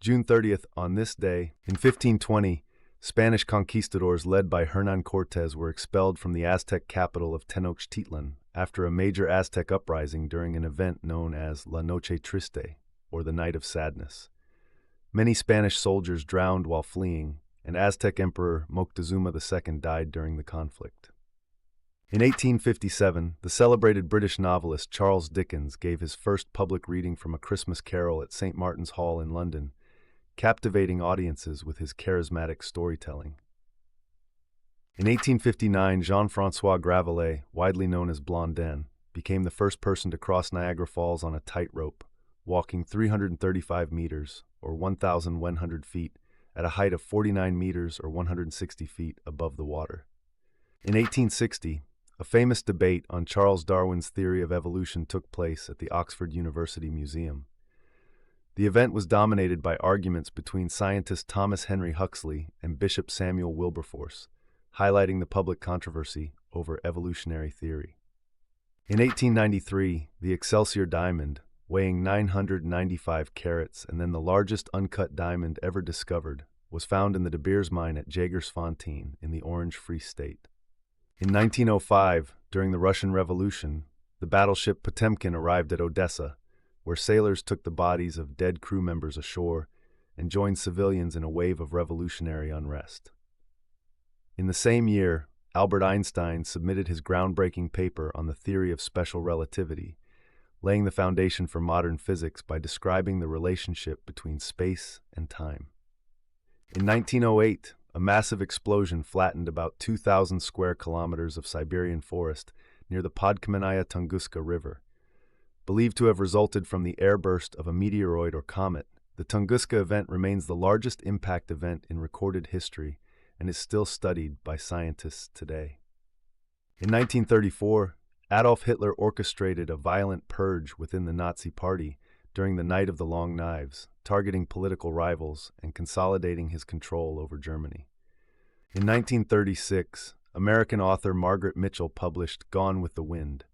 June 30th, on this day, in 1520, Spanish conquistadors led by Hernán Cortés were expelled from the Aztec capital of Tenochtitlan after a major Aztec uprising during an event known as La Noche Triste, or the Night of Sadness. Many Spanish soldiers drowned while fleeing, and Aztec Emperor Moctezuma II died during the conflict. In 1857, the celebrated British novelist Charles Dickens gave his first public reading from A Christmas Carol at St. Martin's Hall in London, captivating audiences with his charismatic storytelling. In 1859, Jean-François Gravelet, widely known as Blondin, became the first person to cross Niagara Falls on a tightrope, walking 335 meters, or 1,100 feet, at a height of 49 meters, or 160 feet, above the water. In 1860, a famous debate on Charles Darwin's theory of evolution took place at the Oxford University Museum. The event was dominated by arguments between scientist Thomas Henry Huxley and Bishop Samuel Wilberforce, highlighting the public controversy over evolutionary theory. In 1893, the Excelsior diamond, weighing 995 carats and then the largest uncut diamond ever discovered, was found in the De Beers mine at Jagersfontein in the Orange Free State. In 1905, during the Russian Revolution, the battleship Potemkin arrived at Odessa, where sailors took the bodies of dead crew members ashore and joined civilians in a wave of revolutionary unrest. In the same year, Albert Einstein submitted his groundbreaking paper on the theory of special relativity, laying the foundation for modern physics by describing the relationship between space and time. In 1908, a massive explosion flattened about 2,000 square kilometers of Siberian forest near the Podkamennaya Tunguska River. Believed to have resulted from the airburst of a meteoroid or comet, the Tunguska event remains the largest impact event in recorded history and is still studied by scientists today. In 1934, Adolf Hitler orchestrated a violent purge within the Nazi Party during the Night of the Long Knives, targeting political rivals and consolidating his control over Germany. In 1936, American author Margaret Mitchell published Gone with the Wind.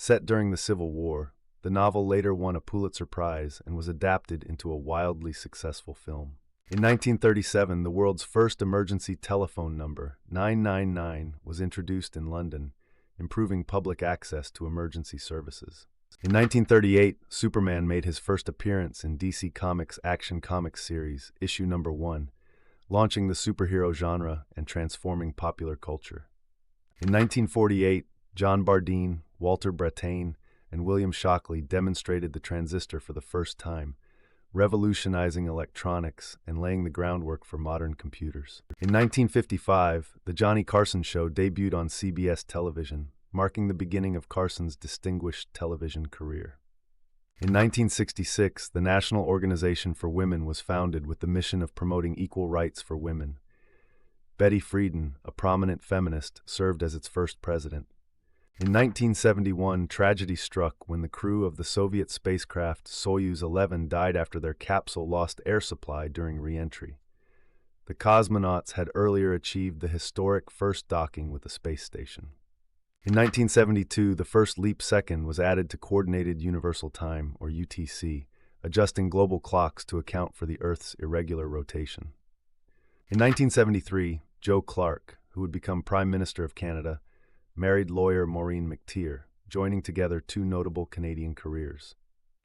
Set during the Civil War, the novel later won a Pulitzer Prize and was adapted into a wildly successful film. In 1937, the world's first emergency telephone number, 999, was introduced in London, improving public access to emergency services. In 1938, Superman made his first appearance in DC Comics' Action Comics series, issue number 1, launching the superhero genre and transforming popular culture. In 1948, John Bardeen, Walter Brattain, and William Shockley demonstrated the transistor for the first time, revolutionizing electronics and laying the groundwork for modern computers. In 1955, The Johnny Carson Show debuted on CBS television, marking the beginning of Carson's distinguished television career. In 1966, the National Organization for Women was founded with the mission of promoting equal rights for women. Betty Friedan, a prominent feminist, served as its first president. In 1971, tragedy struck when the crew of the Soviet spacecraft Soyuz 11 died after their capsule lost air supply during re-entry. The cosmonauts had earlier achieved the historic first docking with the space station. In 1972, the first leap second was added to Coordinated Universal Time, or UTC, adjusting global clocks to account for the Earth's irregular rotation. In 1973, Joe Clark, who would become Prime Minister of Canada, married lawyer Maureen McTeer, joining together two notable Canadian careers.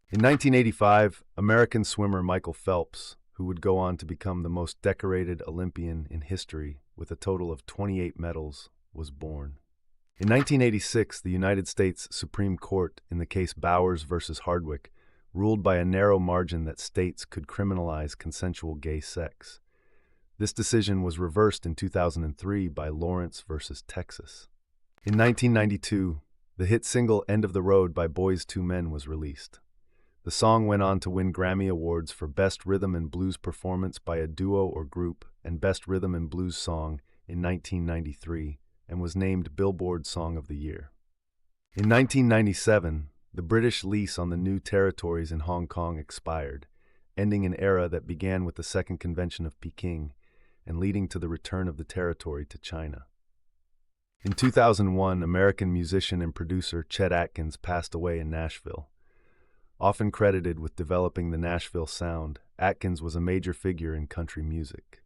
In 1985, American swimmer Michael Phelps, who would go on to become the most decorated Olympian in history with a total of 28 medals, was born. In 1986, the United States Supreme Court, in the case Bowers v. Hardwick, ruled by a narrow margin that states could criminalize consensual gay sex. This decision was reversed in 2003 by Lawrence v. Texas. In 1992, the hit single End of the Road by Boyz II Men was released. The song went on to win Grammy Awards for Best Rhythm and Blues Performance by a Duo or Group and Best Rhythm and Blues Song in 1993 and was named Billboard Song of the Year. In 1997, the British lease on the new territories in Hong Kong expired, ending an era that began with the Second Convention of Peking and leading to the return of the territory to China. In 2001, American musician and producer Chet Atkins passed away in Nashville. Often credited with developing the Nashville sound, Atkins was a major figure in country music.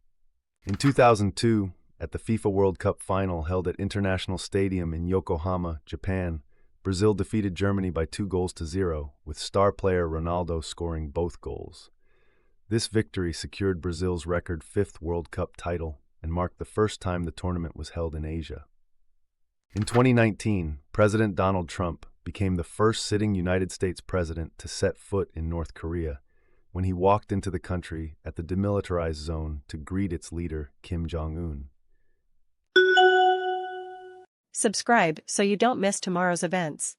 In 2002, at the FIFA World Cup final held at International Stadium in Yokohama, Japan, Brazil defeated Germany by 2-0, with star player Ronaldo scoring both goals. This victory secured Brazil's record 5th World Cup title and marked the first time the tournament was held in Asia. In 2019, President Donald Trump became the first sitting United States president to set foot in North Korea when he walked into the country at the demilitarized zone to greet its leader, Kim Jong-un. Subscribe so you don't miss tomorrow's events.